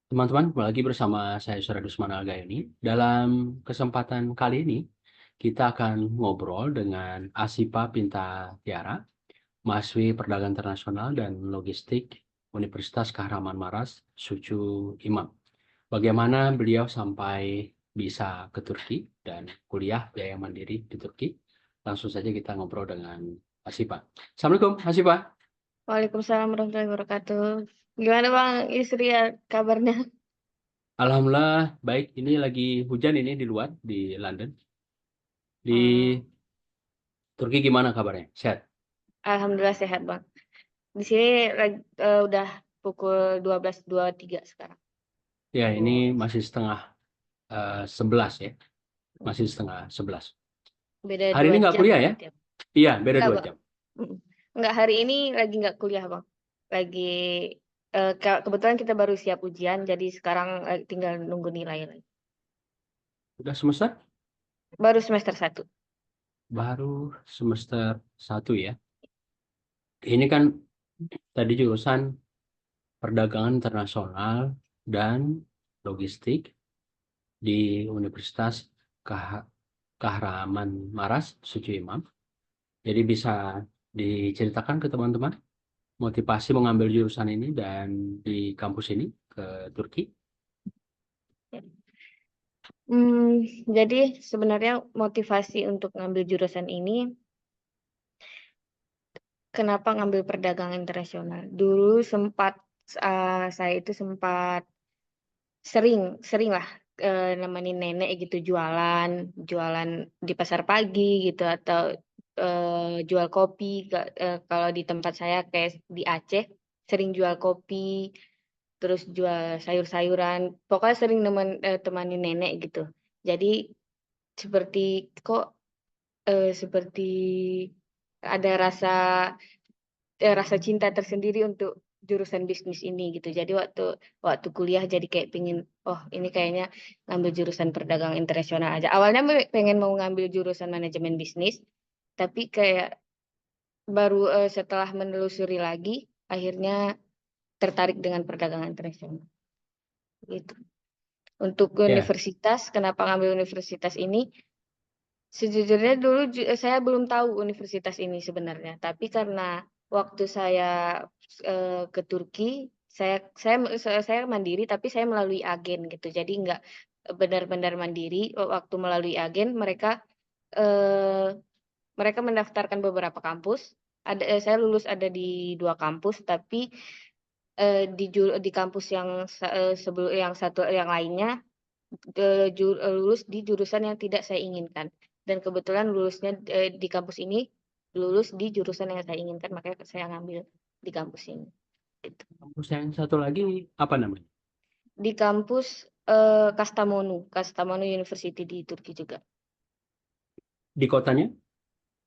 Teman-teman, kembali lagi bersama saya Surya Dusman Algayani. Dalam kesempatan kali ini, kita akan ngobrol dengan Asipa Pinta Tiara, mahasiswi Perdagangan Internasional dan Logistik Universitas Kahraman Maras, Sucu Imam. Bagaimana beliau sampai bisa ke Turki dan kuliah biaya mandiri di Turki? Langsung saja kita ngobrol dengan Asipa. Assalamualaikum, Asipa. Waalaikumsalam warahmatullahi wabarakatuh. Gimana Bang Istri ya kabarnya? Alhamdulillah, baik. Ini lagi hujan ini di luar, di London. Hmm, Di Turki gimana kabarnya? Sehat? Alhamdulillah sehat Bang. Di sini udah pukul 12.23 sekarang. Ya, ini Oh, masih setengah 11 ya. Masih setengah 11. beda Hari ini 2 nggak jam kuliah ya? berarti ya. Iya, beda Enggak 2 Bang. jam. Mm. Enggak, hari ini lagi nggak kuliah Bang. Lagi kebetulan kita baru siap ujian, jadi sekarang tinggal nunggu nilai lagi. Udah semester? Baru semester 1. Baru semester 1 ya. Ini kan tadi jurusan Perdagangan Internasional dan Logistik di Universitas Kah- Kahraman Maras, Suci Imam. Jadi bisa diceritakan ke teman-teman motivasi mengambil jurusan ini dan di kampus ini ke Turki. Jadi sebenarnya motivasi untuk ngambil jurusan ini, kenapa ngambil perdagangan internasional? Dulu sempat saya itu sempat sering lah nemenin nenek gitu jualan, jualan di pasar pagi gitu atau jual kopi. Kalau di tempat saya kayak di Aceh sering jual kopi, terus jual sayur-sayuran. Pokoknya sering temanin nenek gitu. Jadi seperti kok seperti ada rasa cinta tersendiri untuk jurusan bisnis ini gitu. Jadi waktu waktu kuliah jadi kayak pingin, oh ini kayaknya ngambil jurusan perdagangan internasional aja. Awalnya pengen mau ngambil jurusan manajemen bisnis, tapi kayak baru setelah menelusuri lagi, akhirnya tertarik dengan perdagangan internasional. Gitu. Untuk Ya, universitas, kenapa ngambil universitas ini? Sejujurnya dulu saya belum tahu universitas ini sebenarnya, tapi karena waktu saya ke Turki, saya mandiri, tapi saya melalui agen gitu. Jadi nggak benar-benar mandiri. Waktu melalui agen, eh, mereka mendaftarkan beberapa kampus. Saya lulus ada di 2 kampus, tapi di kampus yang sebelum yang satu yang lainnya lulus di jurusan yang tidak saya inginkan. Dan kebetulan lulusnya di kampus ini lulus di jurusan yang saya inginkan, makanya saya ngambil di kampus ini. Gitu. kampus yang satu lagi apa namanya? Di kampus Kastamonu, Kastamonu University di Turki juga. Di kotanya?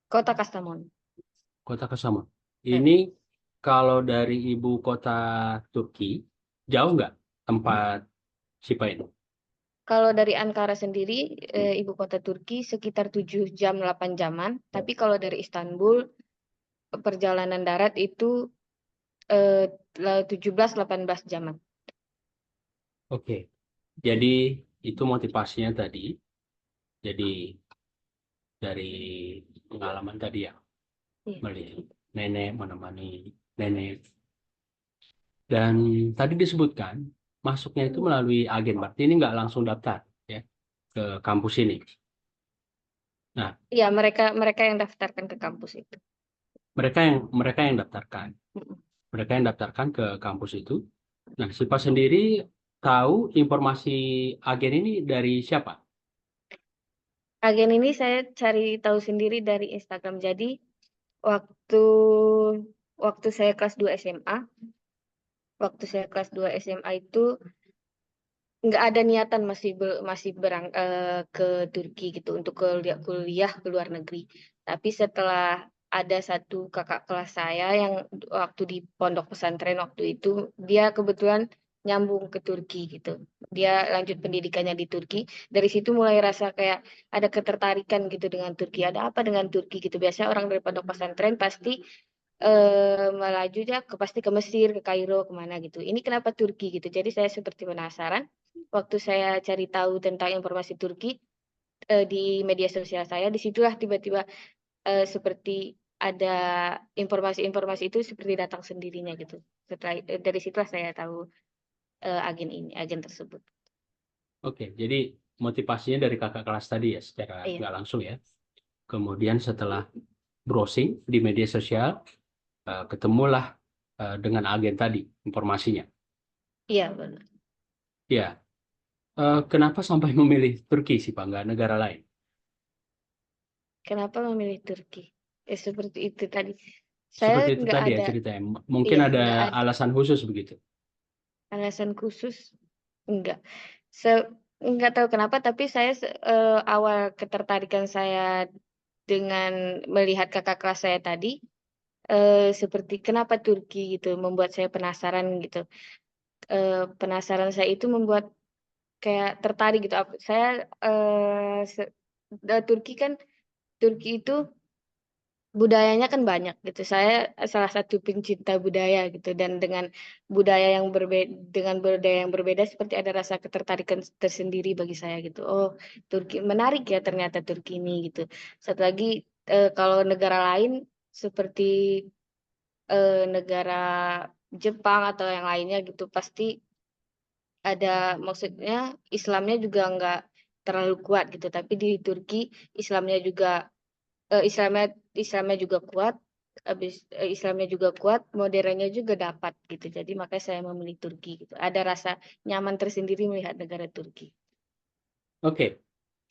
Kota Kastamonu. Kota Kasama. Hmm. Ini kalau dari ibu kota Turki, jauh nggak tempat Sipa ini? Kalau dari Ankara sendiri, ibu kota Turki, sekitar 7 jam 8 jaman. Tapi kalau dari Istanbul, perjalanan darat itu 17-18 jaman. Oke, jadi itu motivasinya tadi. Jadi dari pengalaman tadi ya, Iya. melihat nenek menemani nenek. Dan tadi disebutkan masuknya itu melalui agen, berarti ini nggak langsung daftar ya ke kampus ini. Nah, Iya, mereka mereka yang daftarkan ke kampus itu. mereka yang daftarkan, Mm-mm. mereka yang daftarkan ke kampus itu. Nah, Sipa sendiri tahu informasi agen ini dari siapa? Agen ini saya cari tahu sendiri dari Instagram. Jadi waktu waktu saya kelas 2 SMA, waktu saya kelas 2 SMA itu nggak ada niatan masih ke Turki gitu untuk kuliah ke luar negeri. Tapi setelah ada satu kakak kelas saya yang waktu di pondok pesantren waktu itu, dia kebetulan nyambung ke Turki gitu. Dia lanjut pendidikannya di Turki. Dari situ mulai rasa kayak ada ketertarikan gitu dengan Turki. Ada apa dengan Turki gitu. Biasanya orang dari pondok pesantren pasti melaju ya pasti ke Mesir, ke Kairo, kemana gitu. Ini kenapa Turki gitu. Jadi saya seperti penasaran. Waktu saya cari tahu tentang informasi Turki di media sosial saya, disitulah tiba-tiba seperti ada informasi-informasi itu seperti datang sendirinya gitu. Setelah dari situlah saya tahu agen tersebut. Oke, jadi motivasinya dari kakak kelas tadi ya, secara Iya, nggak langsung ya. Kemudian setelah browsing di media sosial, ketemulah dengan agen tadi informasinya. iya benar. Ya, kenapa sampai memilih Turki sih Pak, nggak negara lain? Kenapa memilih Turki? Seperti itu tadi. Saya Seperti itu nggak tadi ya ada, ceritanya. Mungkin iya ada nggak ada alasan khusus begitu. alasan khusus. Enggak. Enggak tahu kenapa, tapi saya awal ketertarikan saya dengan melihat kakak kelas saya tadi, seperti kenapa Turki gitu, membuat saya penasaran gitu. Penasaran saya itu membuat kayak tertarik gitu. Saya Turki kan Turki itu budayanya kan banyak gitu. Saya salah satu pencinta budaya gitu dan dengan budaya yang berbeda seperti ada rasa ketertarikan tersendiri bagi saya gitu. Oh, Turki menarik ya ternyata Turki ini gitu. Satu lagi kalau negara lain seperti negara Jepang atau yang lainnya gitu pasti ada maksudnya Islamnya juga nggak terlalu kuat gitu. Tapi di Turki Islamnya juga Islamnya Islamnya juga kuat, Islamnya juga kuat, modernnya juga dapat gitu. Jadi makanya saya memilih Turki gitu. Ada rasa nyaman tersendiri melihat negara Turki. Oke,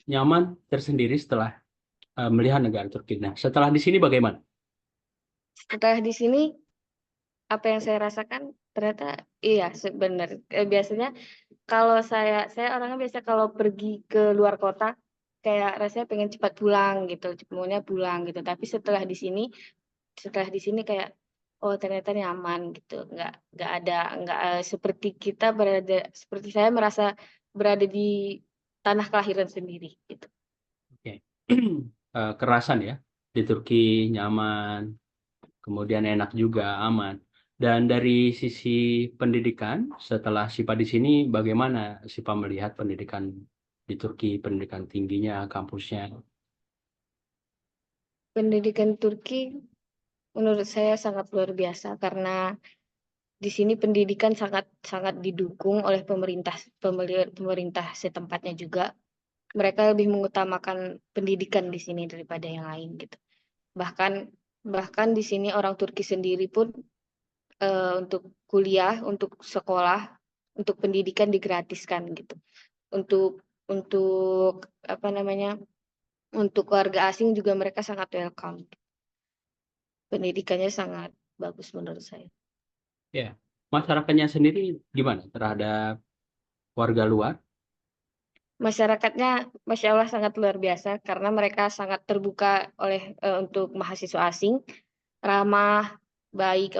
nyaman tersendiri setelah melihat negara Turki. Nah, setelah di sini bagaimana? Setelah di sini apa yang saya rasakan ternyata iya sebenarnya biasanya kalau saya orangnya biasa kalau pergi ke luar kota kayak rasanya pengen cepat pulang gitu, maunya pulang gitu. Tapi setelah di sini kayak oh ternyata nyaman gitu nggak ada nggak seperti kita berada seperti saya merasa berada di tanah kelahiran sendiri gitu. Oke. Kerasan ya. Di Turki nyaman, kemudian enak juga, aman. Dan dari sisi pendidikan, setelah Sipa di sini, bagaimana Sipa melihat pendidikan di Turki, pendidikan tingginya, kampusnya? Pendidikan Turki menurut saya sangat luar biasa karena di sini pendidikan sangat sangat didukung oleh pemerintah setempatnya juga. Mereka lebih mengutamakan pendidikan di sini daripada yang lain gitu. Bahkan bahkan di sini orang Turki sendiri pun untuk kuliah, untuk sekolah, untuk pendidikan digratiskan gitu. Untuk apa namanya? Untuk warga asing juga mereka sangat welcome. Pendidikannya sangat bagus menurut saya. Ya, masyarakatnya sendiri gimana terhadap warga luar? Masyarakatnya, masya Allah sangat luar biasa karena mereka sangat terbuka untuk mahasiswa asing, ramah, baik,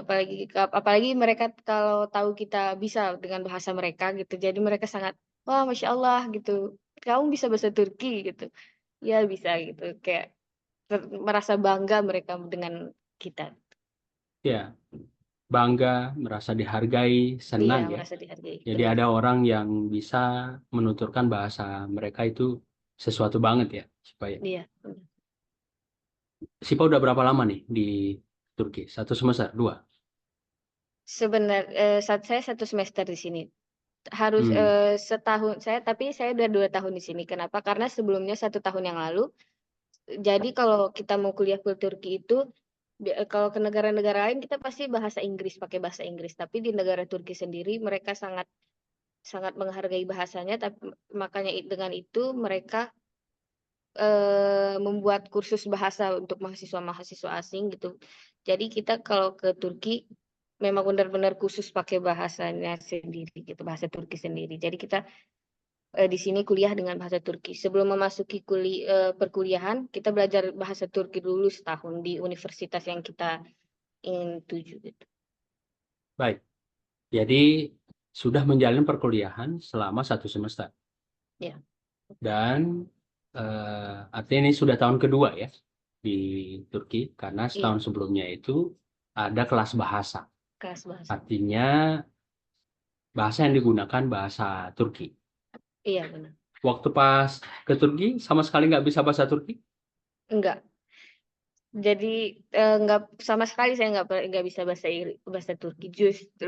apalagi mereka kalau tahu kita bisa dengan bahasa mereka gitu, jadi mereka sangat wah masya Allah gitu, kamu bisa bahasa Turki gitu, ya bisa gitu, kayak merasa bangga mereka dengan kita, Ya, bangga, merasa dihargai, iya senang ya. merasa dihargai, Jadi benar, ada orang yang bisa menuturkan bahasa mereka itu sesuatu banget ya, supaya. iya. Benar. Sipa udah berapa lama nih di Turki? Satu semester, dua? Saya 1 semester di sini. Harus Hmm, setahun saya tapi saya udah 2 tahun di sini. Kenapa? Karena sebelumnya 1 tahun yang lalu. Jadi kalau kita mau kuliah ke Turki itu kalau ke negara-negara lain kita pasti bahasa Inggris pakai bahasa Inggris. Tapi di negara Turki sendiri mereka sangat sangat menghargai bahasanya. Tapi makanya dengan itu mereka membuat kursus bahasa untuk mahasiswa-mahasiswa asing gitu. Jadi kita kalau ke Turki memang benar-benar khusus pakai bahasanya sendiri gitu, bahasa Turki sendiri. Jadi kita di sini kuliah dengan bahasa Turki. Sebelum memasuki perkuliahan, kita belajar bahasa Turki dulu setahun di universitas yang kita ingin tuju gitu. baik. Jadi sudah menjalani perkuliahan selama satu semester. Ya, Dan artinya ini sudah tahun kedua ya di Turki, karena iya, setahun sebelumnya itu ada kelas bahasa. kelas bahasa. Artinya bahasa yang digunakan bahasa Turki. Iya benar. Waktu pas ke Turki sama sekali nggak bisa bahasa Turki? Enggak. Jadi enggak sama sekali saya nggak bisa bahasa Turki.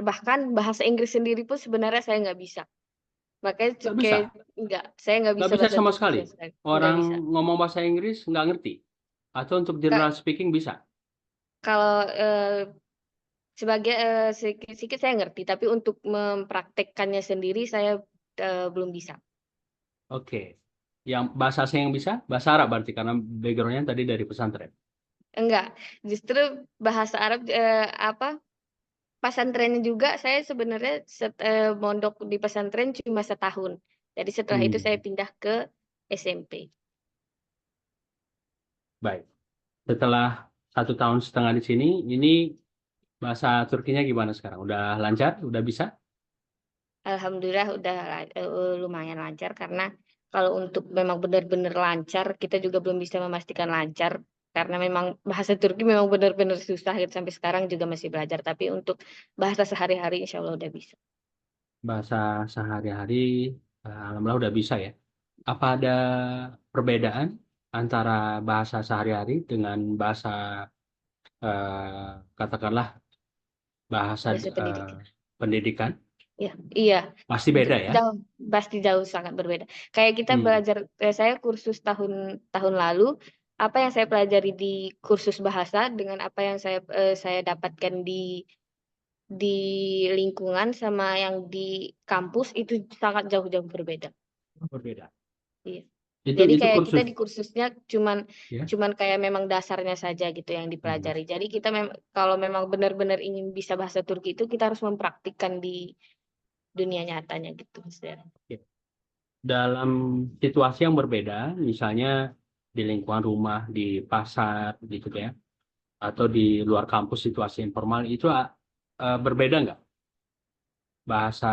Bahkan bahasa Inggris sendiri pun sebenarnya saya nggak bisa. Makanya Nggak bisa. enggak, saya nggak Nggak bisa bisa bahasa sama Turki sekali. sama sekali. Nggak Orang bisa. ngomong bahasa Inggris nggak ngerti. Atau untuk Kak, general speaking bisa. kalau sebagai sedikit saya ngerti, tapi untuk mempraktekkannya sendiri saya belum bisa. Oke. Yang bahasa asing yang bisa, bahasa Arab berarti karena backgroundnya tadi dari pesantren. Enggak, justru bahasa Arab pesantrennya juga saya sebenarnya mondok di pesantren cuma setahun. Jadi setelah itu saya Hmm, pindah ke SMP. baik. Setelah 1,5 tahun di sini, ini bahasa Turkinya gimana sekarang? Udah lancar? Udah bisa? Alhamdulillah udah lumayan lancar karena kalau untuk memang benar-benar lancar kita juga belum bisa memastikan lancar karena memang bahasa Turki memang benar-benar susah gitu sampai sekarang juga masih belajar tapi untuk bahasa sehari-hari insya Allah udah bisa. Bahasa sehari-hari, alhamdulillah udah bisa ya. Apa ada perbedaan antara bahasa sehari-hari dengan bahasa, katakanlah, bahasa Bahasa pendidikan. pendidikan? Ya, iya. Pasti beda ya? Jauh, pasti jauh sangat berbeda. Kayak kita Hmm, belajar, saya kursus tahun tahun lalu, apa yang saya pelajari di kursus bahasa dengan apa yang saya dapatkan di lingkungan sama yang di kampus itu sangat jauh-jauh berbeda. berbeda. Iya. Itu Jadi itu kayak kita kursus di kursusnya cuman ya. cuman kayak memang dasarnya saja gitu yang Hmm. dipelajari. Jadi kita kalau memang benar-benar ingin bisa bahasa Turki itu kita harus mempraktikkan di dunia nyatanya gitu, Mas. Oke. Dalam situasi yang berbeda, misalnya di lingkungan rumah, di pasar, gitu ya, atau di luar kampus situasi informal, itu berbeda nggak bahasa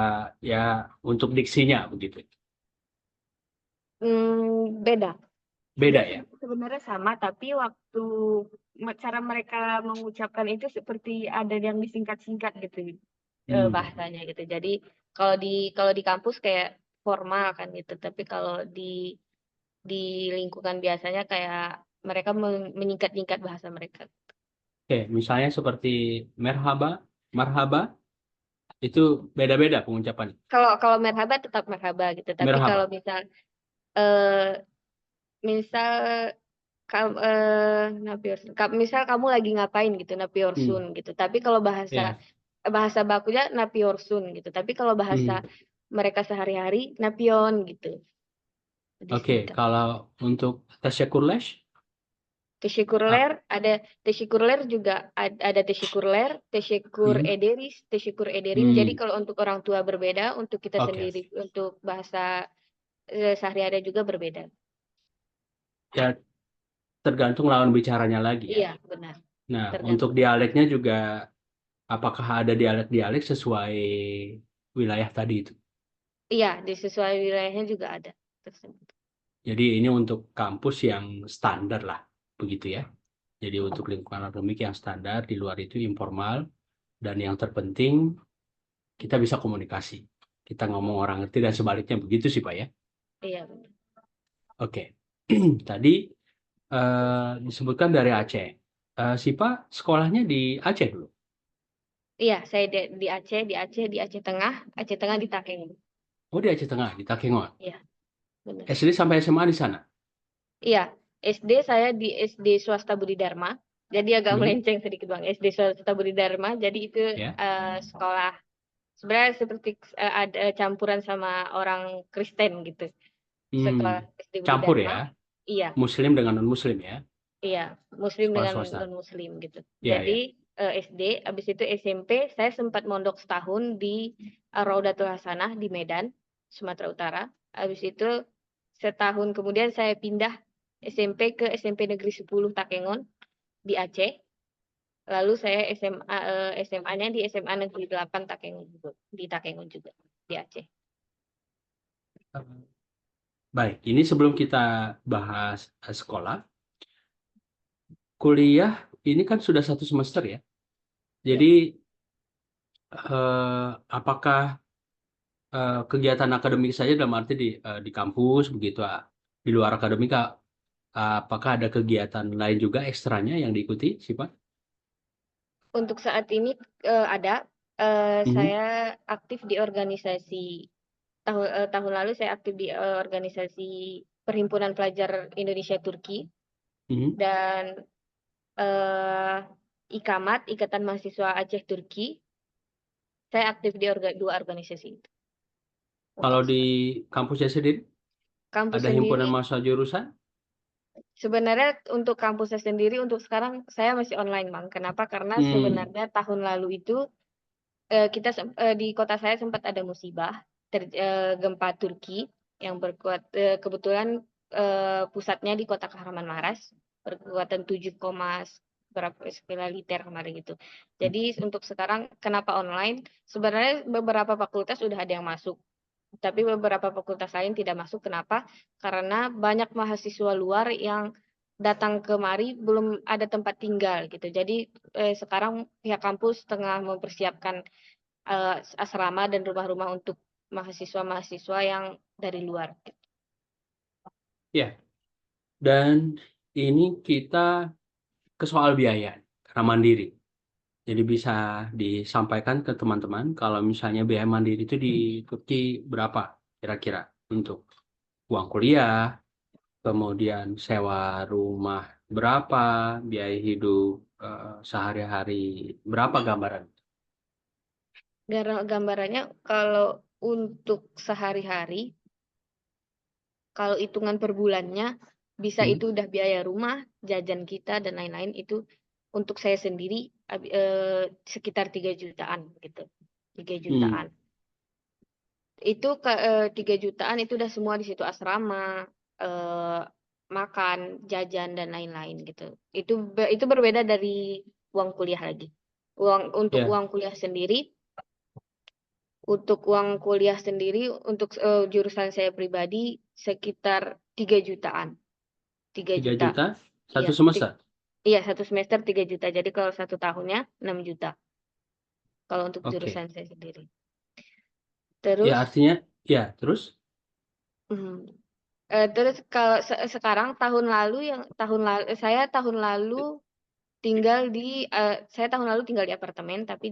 ya untuk diksinya begitu? Beda. Beda Dia ya? sebenarnya sama, tapi waktu cara mereka mengucapkan itu seperti ada yang disingkat-singkat gitu, Hmm. bahasanya gitu. Jadi kalau di kampus kayak formal kan gitu, tapi kalau di lingkungan biasanya kayak mereka menyingkat-nyingkat bahasa mereka. Oke, misalnya seperti merhaba, marhaba, itu beda-beda pengucapan. Kalau kalau merhaba tetap merhaba gitu, tapi kalau Merhaba. eh, misal misal kamu lagi ngapain gitu, napiorsun Hmm. gitu. Tapi kalau bahasa Ya. bahasa bakunya napiorsun gitu. Tapi kalau bahasa Hmm. mereka sehari-hari napion gitu. Oke, Disingkat. kalau untuk tasyakurlesh, Teshikurler ada teshikurler juga ada teshikurler, teshikur hmm. ederis, teshikur ederim. Jadi Hmm. kalau untuk orang tua berbeda, untuk kita Oke. sendiri untuk bahasa sehari-hari juga berbeda. Ya, tergantung lawan bicaranya lagi ya. Iya, benar. Nah, untuk Tergantung. dialeknya juga, apakah ada dialek-dialek sesuai wilayah tadi itu? Iya, di sesuai wilayahnya juga ada tersebut. Jadi ini untuk kampus yang standar lah, begitu ya. Jadi untuk lingkungan akademik yang standar, di luar itu informal, dan yang terpenting kita bisa komunikasi. Kita ngomong orang ngerti dan sebaliknya begitu sih Pak ya. Iya, benar. Oke. Tadi disebutkan dari Aceh. Si Pak sekolahnya di Aceh dulu. Iya, saya di Aceh Tengah, Aceh Tengah di Takeng. Oh di Aceh Tengah, di Takengon. Iya, benar. SD sampai SMA di sana. Iya, SD saya di SD swasta Budi Dharma. Jadi agak Hmm, melenceng sedikit Bang. SD swasta Budi Dharma. Jadi itu ya. sekolah sebenarnya seperti ada campuran sama orang Kristen gitu. Hmm, Sekolah SD Budi campur Dharma. ya, Iya, Muslim dengan non-Muslim ya, iya, Muslim sekolah dengan swasta. non Muslim gitu. Iya Jadi ya. SD, habis itu SMP saya sempat mondok setahun di Raudatul Hasanah di Medan, Sumatera Utara. Habis itu setahun kemudian saya pindah SMP ke SMP Negeri 10 Takengon di Aceh. Lalu saya SMA-nya di SMA Negeri 8 Takengon juga, di Takengon juga di Aceh. Baik, ini sebelum kita bahas sekolah, kuliah ini kan sudah 1 semester ya. Jadi apakah kegiatan akademik saja dalam arti di kampus begitu, di luar akademik, apakah ada kegiatan lain juga ekstranya yang diikuti, sih Pak? Untuk saat ini ada. Mhm, Saya aktif di organisasi. Tahun lalu saya aktif di organisasi Perhimpunan Pelajar Indonesia Turki mhm. dan eh, IKMAT, Ikatan Mahasiswa Aceh Turki. Saya aktif di dua organisasi itu Kalau untuk di sekarang. kampusnya sendiri, Kampus ada himpunan sendiri, mahasiswa jurusan? sebenarnya untuk kampusnya sendiri untuk sekarang saya masih online, Bang. Kenapa? Karena Hmm, sebenarnya tahun lalu itu di kota saya sempat ada musibah gempa Turki yang berkuat kebetulan pusatnya di kota Kahramanmaraş berkekuatan 7, berapa skala liter kemarin gitu. Jadi untuk sekarang kenapa online? Sebenarnya beberapa fakultas sudah ada yang masuk, tapi beberapa fakultas lain tidak masuk. Kenapa? Karena banyak mahasiswa luar yang datang kemari belum ada tempat tinggal gitu. Jadi sekarang pihak kampus tengah mempersiapkan asrama dan rumah-rumah untuk mahasiswa-mahasiswa yang dari luar. ya. Dan ini kita ke soal biaya, karena mandiri. Jadi bisa disampaikan ke teman-teman kalau misalnya biaya mandiri itu di Turki berapa kira-kira untuk uang kuliah, kemudian sewa rumah berapa, biaya hidup sehari-hari berapa gambaran. Gambarannya kalau untuk sehari-hari, kalau hitungan per bulannya bisa Hmm, itu udah biaya rumah, jajan kita dan lain-lain itu untuk saya sendiri sekitar 3 jutaan gitu. 3 hmm, jutaan. Itu 3 jutaan itu udah semua di situ asrama, eh, makan, jajan dan lain-lain gitu. Itu berbeda dari uang kuliah lagi. ya, Untuk uang kuliah sendiri untuk jurusan saya pribadi sekitar 3 jutaan. 3 3 juta. juta Iya, satu semester. iya satu semester 3 juta. Jadi kalau satu tahunnya 6 juta kalau untuk Oke. jurusan saya sendiri. Ya Terus artinya, ya terus. mhm. Terus kalau sekarang tahun lalu saya tahun lalu tinggal di apartemen, tapi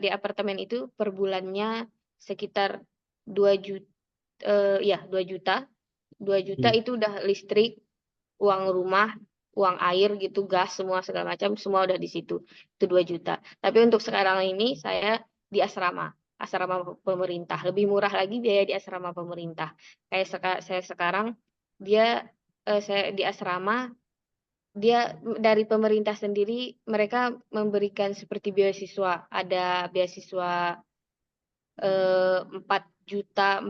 di apartemen itu per bulannya sekitar 2 juta, ya 2 juta. 2 juta Hmm, itu udah listrik, uang rumah, uang air gitu, gas, semua segala macam, semua udah di situ. Itu 2 juta. Tapi untuk sekarang ini saya di asrama pemerintah. Lebih murah lagi biaya di asrama pemerintah. Kayak saya sekarang dia saya di asrama, dia dari pemerintah sendiri mereka memberikan seperti beasiswa. Ada beasiswa 4 juta,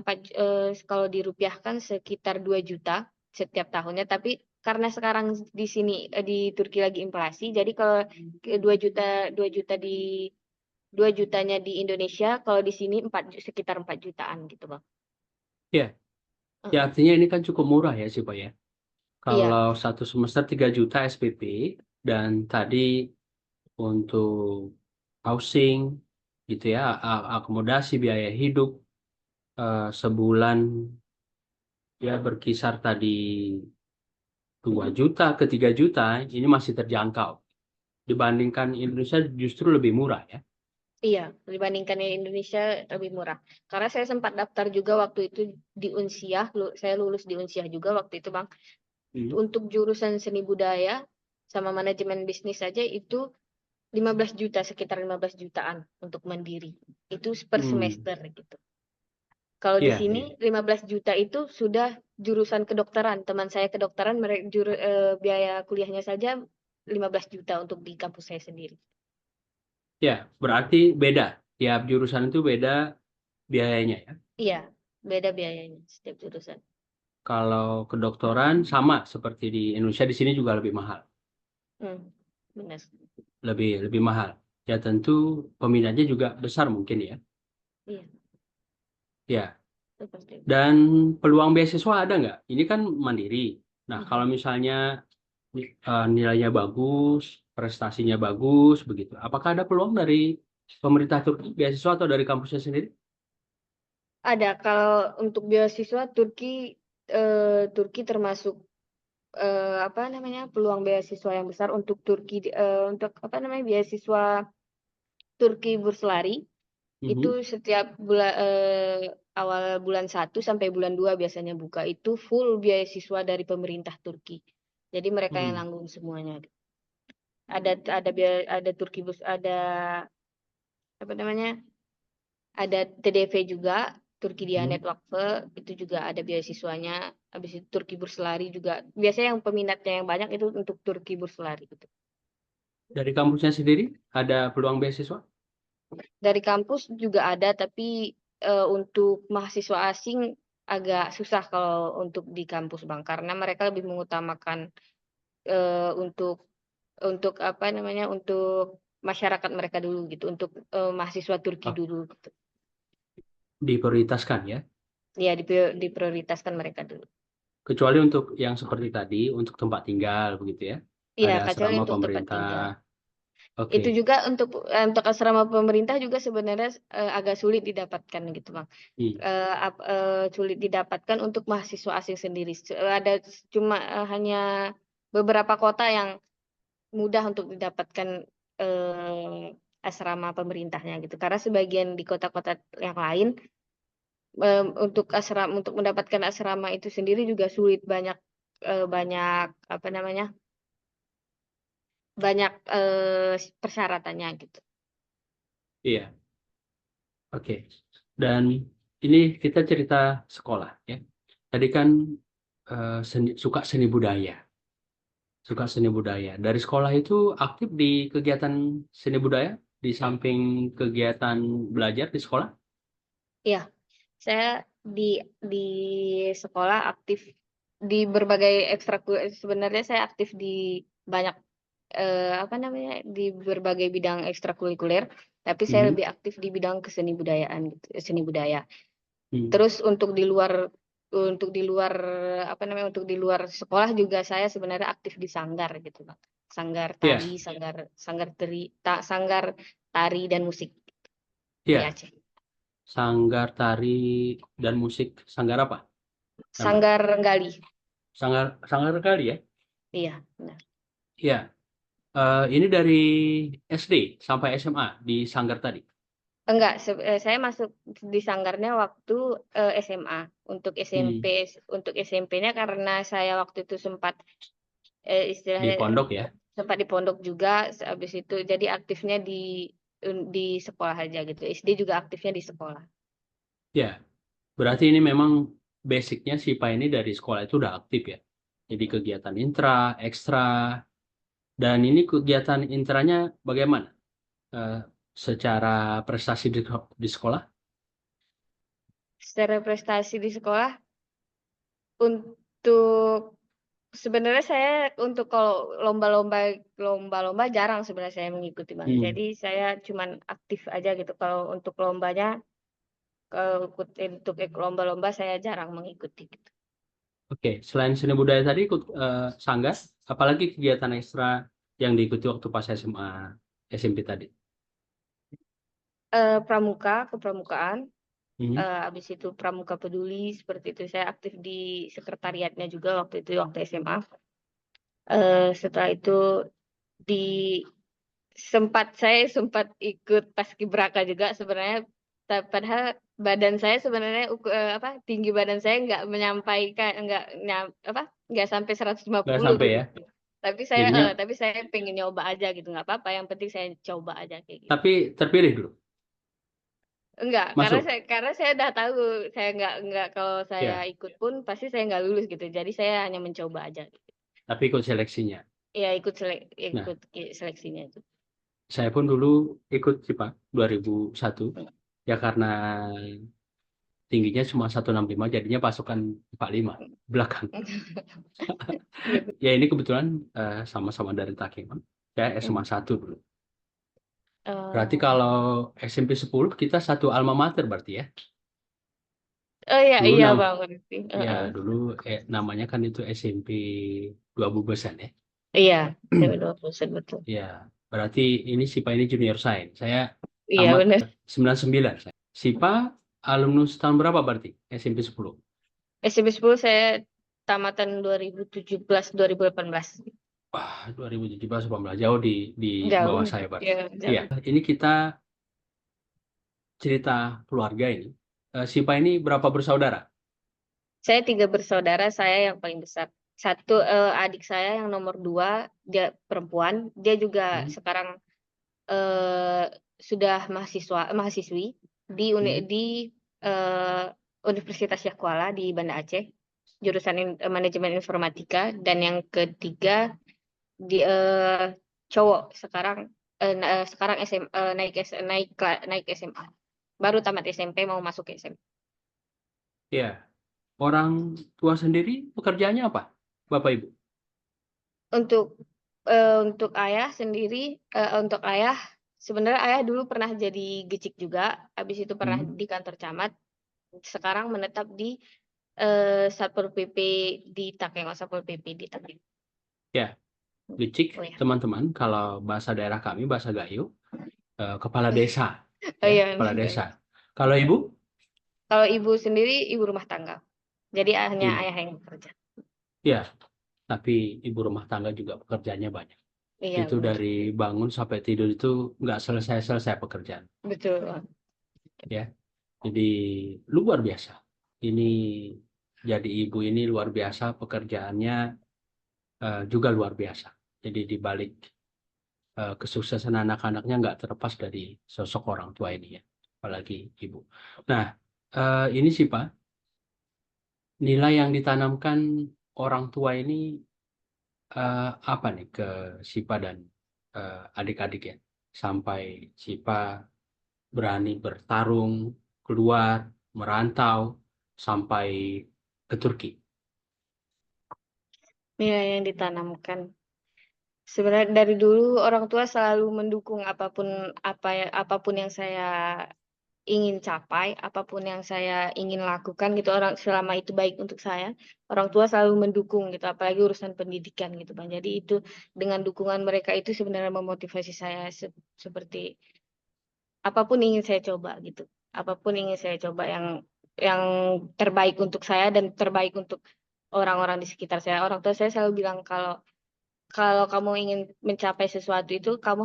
kalau dirupiahkan sekitar 2 juta setiap tahunnya. Tapi karena sekarang di sini di Turki lagi inflasi, jadi kalau 2 juta 2 juta di 2 jutanya di Indonesia, kalau di sini sekitar 4 jutaan gitu, Bang. ya, ya Heeh. artinya ini kan cukup murah ya sih Pak ya. Iya, Kalau satu semester 3 juta SPP dan tadi untuk housing gitu ya, akomodasi, biaya hidup sebulan ya berkisar tadi 2 juta ke 3 juta, ini masih terjangkau. Dibandingkan Indonesia justru lebih murah ya. iya, dibandingkan di Indonesia lebih murah. Karena saya sempat daftar juga waktu itu di Unsiah, saya lulus di Unsiah juga waktu itu, Bang. Hmm. Untuk jurusan seni budaya sama manajemen bisnis saja itu 15 juta, sekitar 15 jutaan untuk mandiri. Itu per Hmm. semester gitu. Kalau di Iya, sini iya. 15 juta itu sudah jurusan kedokteran. Teman saya kedokteran, biaya kuliahnya saja 15 juta untuk di kampus saya sendiri. Ya, berarti beda. Tiap jurusan itu beda biayanya ya. Iya, beda biayanya setiap jurusan. Kalau kedokteran sama seperti di Indonesia, di sini juga lebih mahal. Benar. Lebih lebih mahal. Ya tentu peminatnya juga besar mungkin ya. Iya, Ya, seperti itu. dan peluang beasiswa ada nggak? Ini kan mandiri. Nah, kalau Mhm. misalnya nilainya bagus, prestasinya bagus, begitu. Apakah ada peluang dari pemerintah Turki, beasiswa atau dari kampusnya sendiri? Ada, kalau untuk beasiswa Turki termasuk apa namanya, peluang beasiswa yang besar untuk Turki, untuk apa namanya, beasiswa Turki Burslari itu Mhm. setiap awal bulan 1 sampai bulan 2 biasanya buka, itu full beasiswa dari pemerintah Turki. Jadi mereka yang Hmm. nanggung semuanya. Ada Turki ada apa namanya? Ada TDV juga, Turki Mhm. Diyanet Vakfı, itu juga ada beasiswanya. Habis itu Turki Burslari juga. Biasanya yang peminatnya yang banyak itu untuk Turki Burslari gitu. Dari kampusnya sendiri ada peluang beasiswa? Dari kampus juga ada, tapi untuk mahasiswa asing agak susah kalau untuk di kampus, Bang, karena mereka lebih mengutamakan untuk apa namanya, untuk masyarakat mereka dulu gitu, untuk mahasiswa Turki Oh, dulu gitu. diprioritaskan ya. Ya, diprioritaskan mereka dulu. Kecuali untuk yang seperti tadi, untuk tempat tinggal begitu ya. Iya, Ada kecuali asrama untuk tempat pemerintah. tinggal. Oke. Itu juga untuk asrama pemerintah juga sebenarnya agak sulit didapatkan gitu, Bang. Hmm. Sulit didapatkan untuk mahasiswa asing sendiri. Ada cuma hanya beberapa kota yang mudah untuk didapatkan asrama pemerintahnya gitu. Karena sebagian di kota-kota yang lain untuk mendapatkan asrama itu sendiri juga sulit, banyak banyak apa namanya, banyak persyaratannya gitu. Iya, oke. Dan ini kita cerita sekolah ya. Tadi kan suka seni budaya. Suka seni budaya. Dari sekolah itu aktif di kegiatan seni budaya di samping kegiatan belajar di sekolah. Iya, saya di sekolah aktif di berbagai sebenarnya saya aktif di banyak apa namanya, di berbagai bidang ekstrakurikuler, tapi saya Mhm. lebih aktif di bidang keseni budayaan gitu, seni budaya. Hmm. Terus untuk di luar apa namanya, untuk di luar sekolah juga saya sebenarnya aktif di sanggar gitu, Bang. Sanggar Iya, tari, sanggar tari dan musik di iya. Aceh. Sanggar tari dan musik. Sanggar apa namanya? Sanggar Renggali. Sanggar Sanggar kali ya? Iya, benar. Iya. Ini dari SD sampai SMA di Sanggar tadi. Enggak, saya masuk di sanggarnya waktu SMA. Hmm. Untuk SMP-nya karena saya waktu itu sempat Di istilahnya pondok ya. sempat di pondok juga, habis itu jadi aktifnya di sekolah aja gitu. SD juga aktifnya di sekolah. Ya, berarti ini memang basicnya si Pa ini dari sekolah itu udah aktif ya. Jadi kegiatan intra, ekstra, dan ini kegiatan intranya bagaimana? Eh, Secara prestasi di sekolah? Secara prestasi di sekolah, untuk sebenarnya saya untuk kalau lomba-lomba jarang sebenarnya saya mengikuti, Bang. Hmm. Jadi saya cuman aktif aja gitu. Kalau untuk lombanya, kalau untuk lomba-lomba saya jarang mengikuti gitu. Oke, selain seni budaya tadi ikut sanggas, apalagi kegiatan ekstra yang diikuti waktu pas SMA, SMP tadi? Kepramukaan, Hmm. habis itu pramuka peduli, seperti itu. Saya aktif di sekretariatnya juga waktu itu, waktu SMA. Setelah itu di saya sempat ikut paskibraka juga sebenarnya, padahal badan saya sebenarnya tinggi badan saya nggak sampai Nggak 150 sampai ya. gitu. Jadinya, Tapi saya pengen nyoba aja gitu, nggak apa-apa, yang penting saya coba aja kayak gitu. tapi terpilih dulu, Enggak, masuk. karena saya udah tahu saya nggak, kalau saya Ya, ikut pun pasti saya nggak lulus gitu. Jadi saya hanya mencoba aja gitu. tapi ikut seleksinya. Ya Nah, ikut seleksinya itu. saya pun dulu ikut sih Pak, 2001. Ya karena tingginya cuma 165, jadinya pasukan 45 belakang. Ya ini kebetulan sama-sama dari Takengon. Ya SMA 1 dulu. Berarti Oh, kalau SMP 10 kita satu alma mater berarti ya. oh iya Dulu iya Bang, berarti. ya dulu namanya kan itu SMP 2 Bubesan ya. Iya, lulusan betul. Ya, berarti ini SIPA ini junior saya. Saya Iya tamat benar. 99. Saya. SIPA alumnus tahun berapa berarti? SMP 10. SMP 10 saya tamatan 2017 2018. Wah, 2017 18 jauh di bawah Jauh. saya berarti. Ya, Iya, jauh. ini kita cerita keluarga ini. SIPA ini berapa bersaudara? Saya 3 bersaudara, saya yang paling besar. Satu adik saya yang nomor 2 dia perempuan, dia juga Hmm, sekarang eh, sudah mahasiswi di hmm, Universitas Yakuala di Banda Aceh, jurusan manajemen informatika, dan yang ketiga di cowok sekarang sekarang naik SMA. Baru tamat SMP mau masuk ke SMA. iya. Orang tua sendiri pekerjaannya apa? Bapak Ibu? Untuk untuk ayah sendiri, untuk ayah sebenarnya ayah dulu pernah jadi gecik juga, habis itu pernah Hmm, di kantor camat, sekarang menetap di Satpol PP di Takenggo, Satpol PP di Takenggo. ya, becik Oh ya. teman-teman. Kalau bahasa daerah kami, bahasa Gayo, kepala desa, Oh ya, iya. kepala desa. Kalau ibu, Kalau ibu sendiri ibu rumah tangga. Jadi hanya ibu, ayah yang bekerja. ya, tapi ibu rumah tangga juga pekerjaannya banyak. Iya, Itu benar. dari bangun sampai tidur itu nggak selesai-selesai pekerjaan, Betul. ya. Jadi luar biasa. Ini jadi ibu ini luar biasa, pekerjaannya juga luar biasa. Jadi di balik kesuksesan anak-anaknya nggak terlepas dari sosok orang tua ini ya, apalagi ibu. Nah, ini sih Pak, nilai yang ditanamkan orang tua ini apa nih ke Sipa dan adik-adik ya, sampai Sipa berani bertarung, keluar, merantau, sampai ke Turki. Nilai yang ditanamkan. Sebenarnya dari dulu orang tua selalu mendukung apapun yang saya ingin capai, apapun yang saya ingin lakukan gitu, orang selama itu baik untuk saya, orang tua selalu mendukung gitu, apalagi urusan pendidikan gitu Bang. Jadi itu dengan dukungan mereka itu sebenarnya memotivasi saya seperti apapun ingin saya coba gitu. Apapun ingin saya coba yang terbaik untuk saya dan terbaik untuk orang-orang di sekitar saya. Orang tua saya selalu bilang kalau kalau kamu ingin mencapai sesuatu itu kamu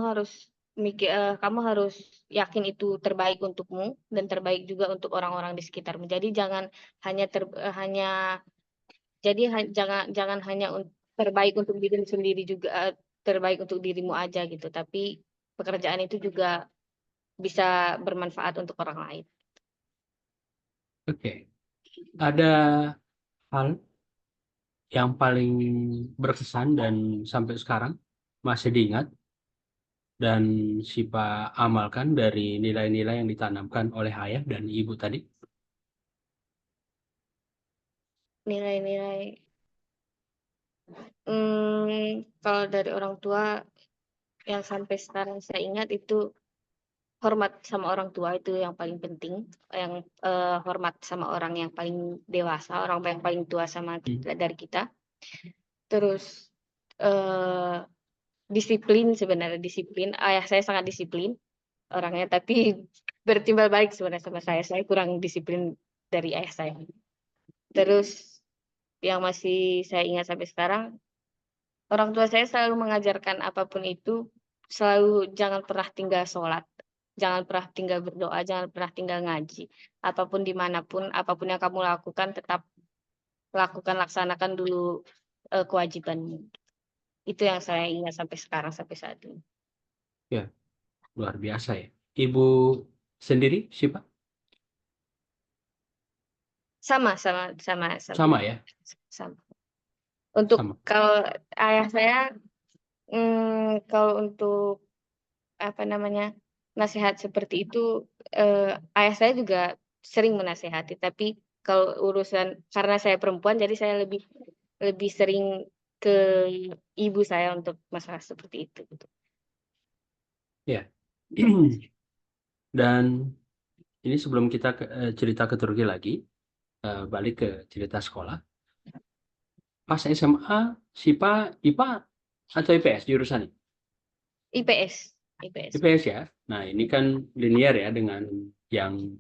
harus yakin itu terbaik untukmu dan terbaik juga untuk orang-orang di sekitarmu. Jadi jangan hanya ter, eh, hanya jadi ha- jangan jangan hanya terbaik untuk diri sendiri juga, terbaik untuk dirimu aja gitu. Tapi pekerjaan itu juga bisa bermanfaat untuk orang lain. Oke, ada hal yang paling berkesan dan sampai sekarang masih diingat dan Sipa amalkan dari nilai-nilai yang ditanamkan oleh ayah dan ibu tadi. Nilai-nilai kalau dari orang tua yang sampai sekarang saya ingat itu hormat sama orang tua itu yang paling penting, yang hormat sama orang yang paling dewasa, orang yang paling tua sama Hmm, kita, dari kita. Terus eh, disiplin, sebenarnya disiplin. Ayah saya sangat disiplin orangnya, tapi bertimbal balik sebenarnya sama saya. Saya kurang disiplin dari ayah saya. Terus yang masih saya ingat sampai sekarang, orang tua saya selalu mengajarkan apapun itu, selalu jangan pernah tinggal sholat, jangan pernah tinggal berdoa, jangan pernah tinggal ngaji. Apapun dimanapun, apapun yang kamu lakukan, tetap lakukan, laksanakan dulu kewajibanmu. Itu yang saya ingat sampai sekarang, sampai saat ini. ya, luar biasa ya. Ibu sendiri, Sipa? Sama, sama, sama, sama, Sama ya? sama. Untuk Sama. kalau ayah saya, kalau untuk apa namanya nasihat seperti itu, ayah saya juga sering menasehati, tapi kalau urusan karena saya perempuan jadi saya lebih lebih sering ke ibu saya untuk masalah seperti itu gitu. Ya. Dan ini sebelum kita cerita ke Turki lagi, balik ke cerita sekolah. Pas SMA, Sipa, IPA atau IPS jurusannya? IPS. IPS ya. Nah, ini kan linear ya dengan yang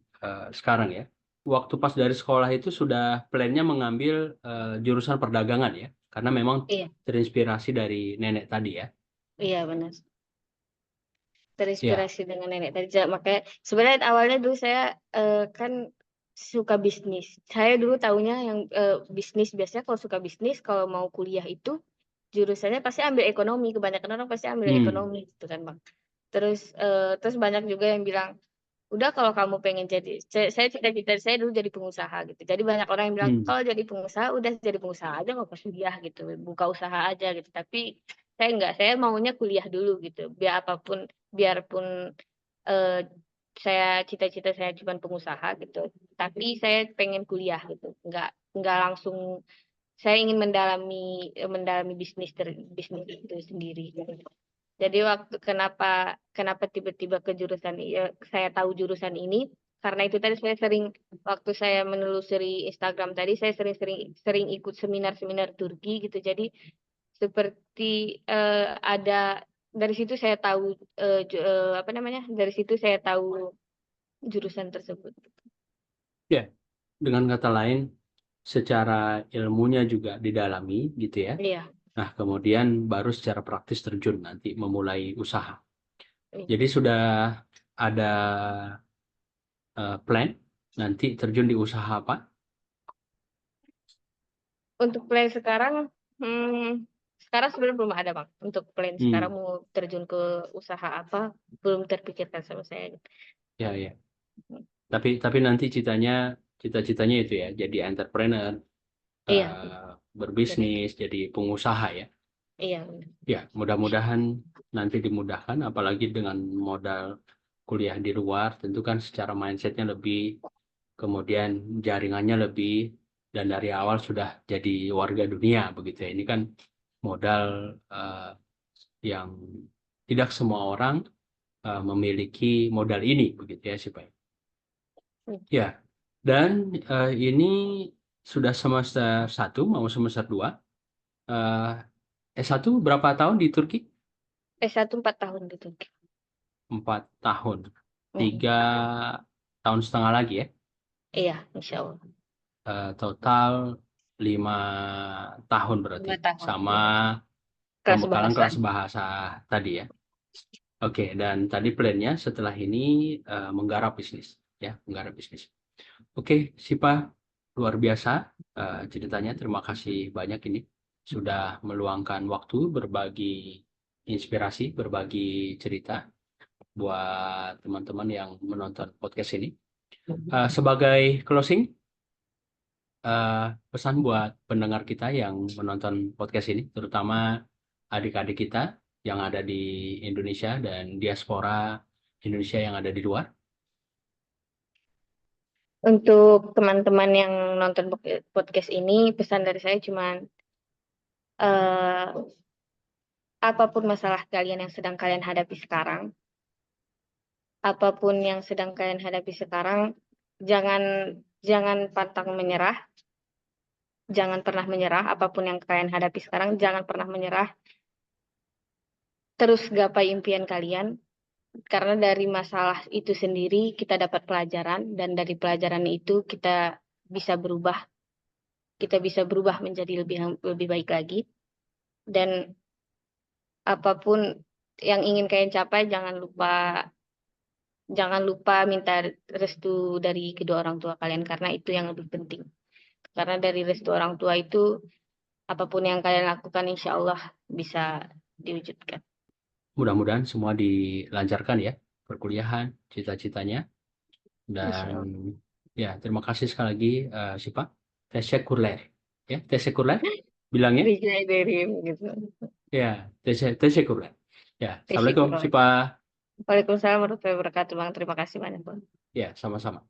sekarang ya. Waktu pas dari sekolah itu sudah plannya mengambil jurusan perdagangan ya, karena memang Iya, terinspirasi dari nenek tadi ya. iya benar. Ya, Terinspirasi dengan nenek tadi. Makanya sebenarnya awalnya dulu saya kan suka bisnis. Saya dulu taunya yang bisnis, biasanya kalau suka bisnis, kalau mau kuliah itu jurusannya pasti ambil ekonomi. Kebanyakan orang pasti ambil ekonomi gitu kan, Bang. Terus banyak juga yang bilang, udah kalau kamu pengen jadi, saya cita-cita saya dulu jadi pengusaha gitu. Jadi banyak orang yang bilang, kalau jadi pengusaha udah jadi pengusaha aja, nggak usah kuliah gitu, buka usaha aja gitu. Tapi saya enggak, saya maunya kuliah dulu gitu. Biarpun eh, saya cita-cita saya cuma pengusaha gitu, tapi saya pengen kuliah gitu. Nggak langsung, saya ingin mendalami bisnis itu sendiri. Jadi kenapa tiba-tiba ke jurusan saya tahu jurusan ini, karena itu tadi saya sering, waktu saya menelusuri Instagram tadi, saya sering ikut seminar-seminar Turki gitu. Jadi seperti ada, dari situ saya tahu apa namanya? Dari situ saya tahu jurusan tersebut. ya. Dengan kata lain, secara ilmunya juga didalami gitu ya. Iya, Nah, kemudian baru secara praktis terjun nanti memulai usaha. iya. Jadi sudah ada plan nanti terjun di usaha apa? Untuk plan sekarang, sekarang sebenarnya belum ada, Bang. Untuk plan sekarang Hmm, mau terjun ke usaha apa, belum terpikirkan sama saya. ya ya. Tapi nanti cita-citanya itu ya, jadi entrepreneur, Iya, jadi berbisnis, jadi pengusaha ya. iya, benar. Ya, mudah-mudahan nanti dimudahkan, apalagi dengan modal kuliah di luar, tentu kan secara mindsetnya lebih, kemudian jaringannya lebih, dan dari awal sudah jadi warga dunia begitu ya. Ini kan modal yang tidak semua orang memiliki modal ini begitu ya sih Pak. Ya, dan ini sudah semester 1 mau semester 2. S1 berapa tahun di Turki? S1 4 tahun gitu. 4 tahun. Mm. 3 tahun setengah lagi ya. Iya, insya Allah. Total 5 tahun berarti. 5 tahun, Sama iya. Kelas pembekalan bahasa. kelas bahasa tadi ya. Oke, dan tadi plannya setelah ini menggarap bisnis. Ya, menggarap bisnis. Oke, Sipa, luar biasa ceritanya. Terima kasih banyak ini. Sudah meluangkan waktu berbagi inspirasi, berbagi cerita buat teman-teman yang menonton podcast ini. Sebagai closing, pesan buat pendengar kita yang menonton podcast ini, terutama adik-adik kita yang ada di Indonesia dan diaspora Indonesia yang ada di luar. Untuk teman-teman yang nonton podcast ini, pesan dari saya cuma eh, apapun masalah kalian yang sedang kalian hadapi sekarang, apapun yang sedang kalian hadapi sekarang, jangan jangan pantang menyerah, jangan pernah menyerah. Apapun yang kalian hadapi sekarang, jangan pernah menyerah. Terus gapai impian kalian, karena dari masalah itu sendiri kita dapat pelajaran, dan dari pelajaran itu kita bisa berubah menjadi lebih baik lagi. Dan apapun yang ingin kalian capai, jangan lupa minta restu dari kedua orang tua kalian, karena itu yang lebih penting. Karena dari restu orang tua itu, apapun yang kalian lakukan insya Allah bisa diwujudkan. Mudah-mudahan semua dilancarkan ya perkuliahan, cita-citanya. Dan Insya Allah. ya, terima kasih sekali lagi Sipa. Teşekkürler. Ya, teşekkürler bilangnya. Rijai dari gitu. Ya, teşekkürler. Ya, Assalamualaikum Teşekkürler. Sipa. Waalaikumsalam warahmatullahi wabarakatuh, Bang. Terima kasih banyak, Bang. Ya, sama-sama.